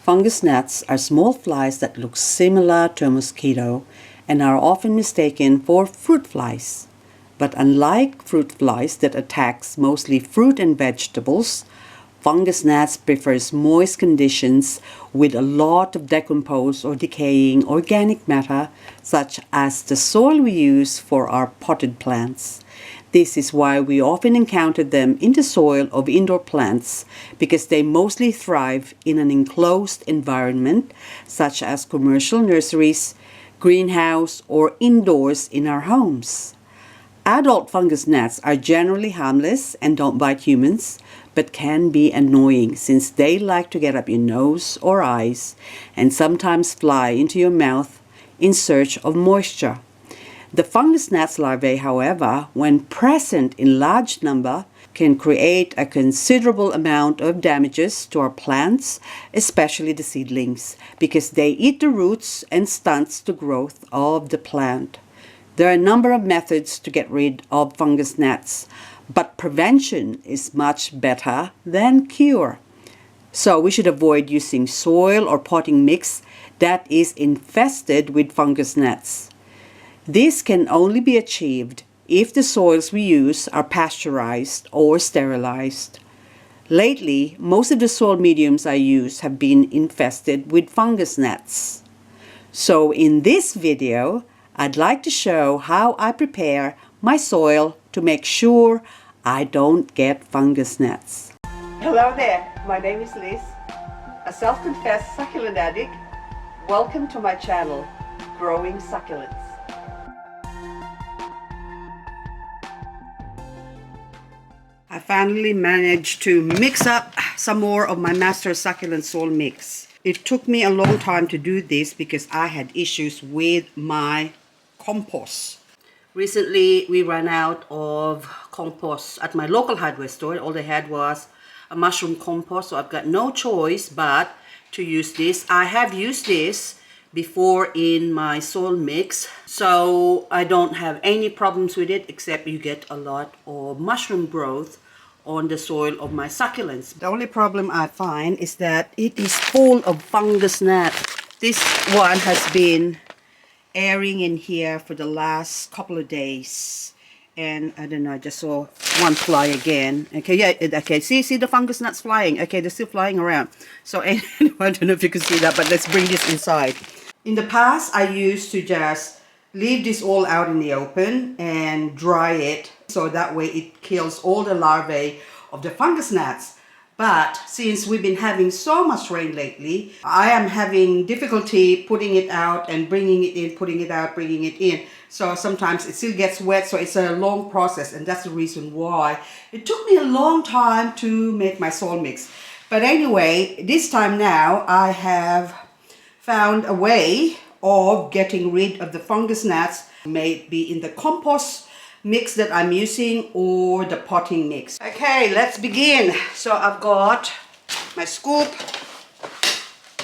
Fungus gnats are small flies that look similar to a mosquito and are often mistaken for fruit flies. But unlike fruit flies that attacks mostly fruit and vegetables, fungus gnats prefers moist conditions with a lot of decomposed or decaying organic matter, such as the soil we use for our potted plants. This is why we often encounter them in the soil of indoor plants, because they mostly thrive in an enclosed environment, such as commercial nurseries, greenhouse, or indoors in our homes. Adult fungus gnats are generally harmless and don't bite humans, but can be annoying since they like to get up your nose or eyes and sometimes fly into your mouth in search of moisture. The fungus gnat's larvae, however, when present in large number, can create a considerable amount of damages to our plants, especially the seedlings, because they eat the roots and stunts the growth of the plant. There are a number of methods to get rid of fungus gnats, but prevention is much better than cure. So we should avoid using soil or potting mix that is infested with fungus gnats. This can only be achieved if the soils we use are pasteurized or sterilized. Lately, most of the soil mediums I use have been infested with fungus gnats. So in this video, I'd like to show how I prepare my soil to make sure I don't get fungus gnats. Hello there, my name is Liz, a self-confessed succulent addict. Welcome to my channel, Growing Succulents. I finally managed to mix up some more of my Master Succulent Soil Mix. It took me a long time to do this because I had issues with my compost. Recently, we ran out of compost at my local hardware store. All they had was a mushroom compost, so I've got no choice but to use this. I have used this before in my soil mix, so I don't have any problems with it, except you get a lot of mushroom growth on the soil of my succulents. The only problem I find is that it is full of fungus gnat. This one has been airing in here for the last couple of days, and I don't know, I just saw one fly again. Okay, yeah, okay, see the fungus gnats flying. Okay, they're still flying around. So anyway, I don't know if you can see that, but let's bring this inside. In the past, I used to just leave this all out in the open and dry it, so that way it kills all the larvae of the fungus gnats. But since we've been having so much rain lately, I am having difficulty putting it out and bringing it in, putting it out, bringing it in. So sometimes it still gets wet, so it's a long process, and that's the reason why it took me a long time to make my soil mix. But anyway, this time now I have found a way of getting rid of the fungus gnats, maybe in the compost mix that I'm using or the potting mix. Okay, let's begin. So I've got my scoop,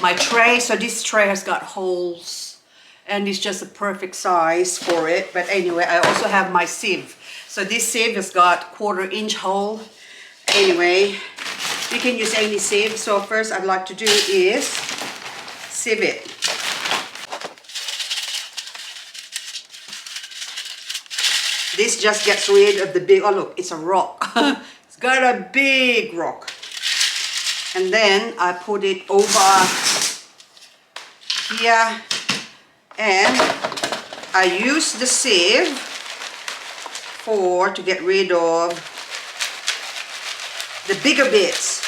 my tray. So this tray has got holes and it's just a perfect size for it. But anyway, I also have my sieve. So this sieve has got 1/4-inch hole. Anyway, you can use any sieve. So first I'd like to do is sieve it. This just gets rid of the big, oh look, it's a rock. It's got a big rock. And then I put it over here and I use the sieve to get rid of the bigger bits.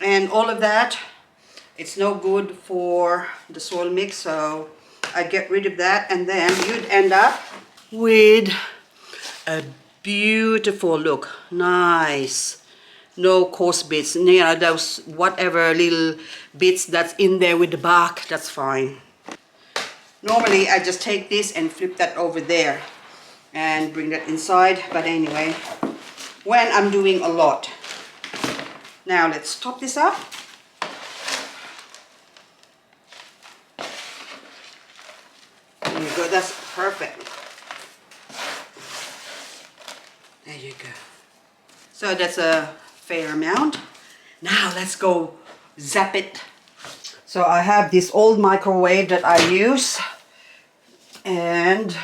And all of that, it's no good for the soil mix, so I get rid of that, and then you'd end up with a beautiful look. Nice. No coarse bits. You know, those whatever little bits that's in there with the bark, that's fine. Normally I just take this and flip that over there and bring that inside, but anyway, when I'm doing a lot. Now let's top this up. There you go, that's perfect. There you go. So that's a fair amount. Now let's go zap it. So I have this old microwave that I use, and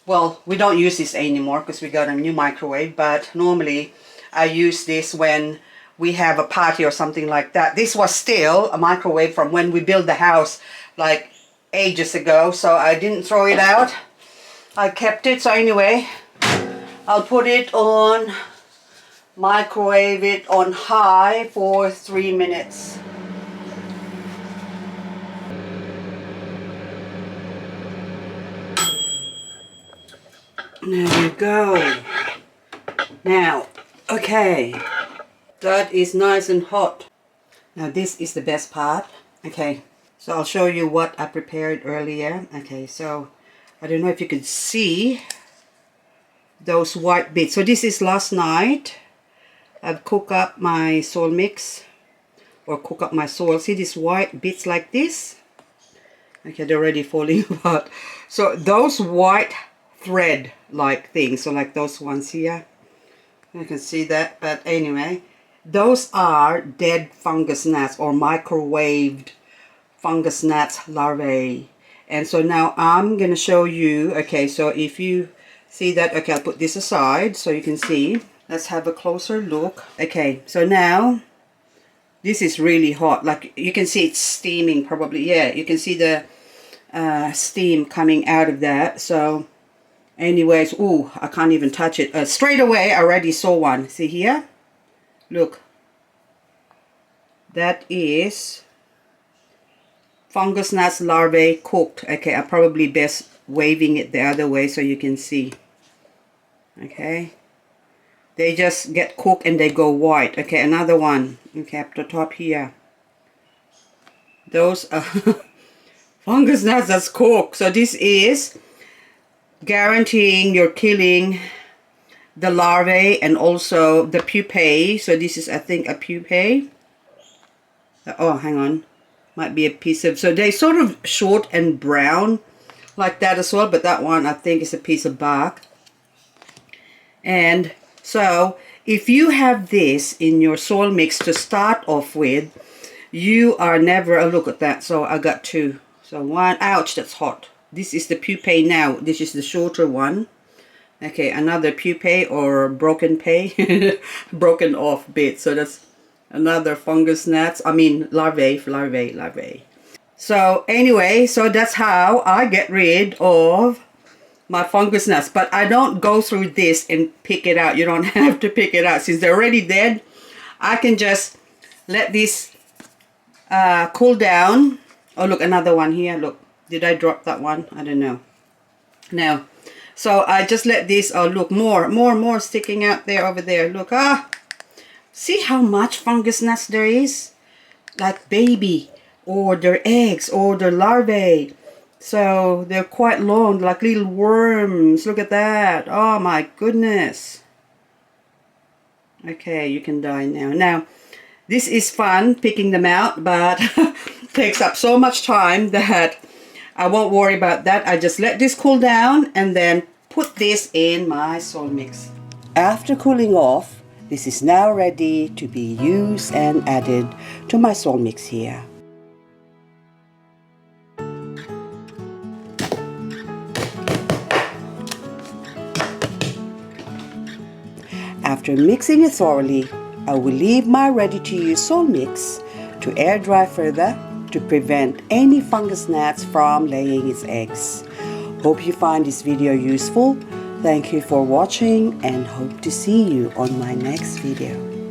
well, we don't use this anymore because we got a new microwave, but normally I use this when we have a party or something like that. This was still a microwave from when we built the house like ages ago, so I didn't throw it out. I kept it. So anyway, I'll put it on, microwave it on high for 3 minutes. There you go. Now, okay, that is nice and hot. Now this is the best part. Okay, so I'll show you what I prepared earlier. Okay, so I don't know if you could see those white bits. So this is last night. I've cooked up my soil mix, or cook up my soil. See these white bits like this? Okay, they're already falling apart. So those white thread like things, so like those ones here, you can see that. But anyway, those are dead fungus gnats or microwaved fungus gnats larvae. And so now I'm gonna show you. Okay, so if you see that, okay, I'll put this aside so you can see. Let's have a closer look. Okay, so now this is really hot. Like you can see it's steaming probably. Yeah, you can see the steam coming out of that. So anyways, ooh, I can't even touch it. Straight away, I already saw one. See here? Look. That is fungus gnats larvae cooked. Okay, I probably best waving it the other way so you can see. Okay. They just get cooked and they go white. Okay, another one. Okay, up the top here. Those are fungus gnats that's cooked. So this is guaranteeing you're killing the larvae and also the pupae. So this is, I think, a pupae. Oh, hang on. Might be a piece of... So they sort of short and brown like that as well. But that one, I think, is a piece of bark. And so if you have this in your soil mix to start off with, you are never... Oh, look at that. So I got two. So one... Ouch, that's hot. This is the pupae now. This is the shorter one. Okay, another pupae or broken pay. Broken off bit. So that's another fungus gnats. I mean larvae. So anyway, so that's how I get rid of my fungus gnats. But I don't go through this and pick it out. You don't have to pick it out. Since they're already dead, I can just let this cool down. Oh, look, another one here. Look. Did I drop that one? I don't know. Now, so I just let this, oh look, more sticking out there over there. Look, see how much fungus gnats there is? Like baby, or their eggs, or their larvae. So they're quite long, like little worms. Look at that. Oh my goodness. Okay, you can die now. Now, this is fun, picking them out, but takes up so much time that I won't worry about that. I just let this cool down and then put this in my soil mix. After cooling off, this is now ready to be used and added to my soil mix here. After mixing it thoroughly, I will leave my ready-to-use soil mix to air dry further to prevent any fungus gnats from laying its eggs. Hope you find this video useful. Thank you for watching and hope to see you on my next video.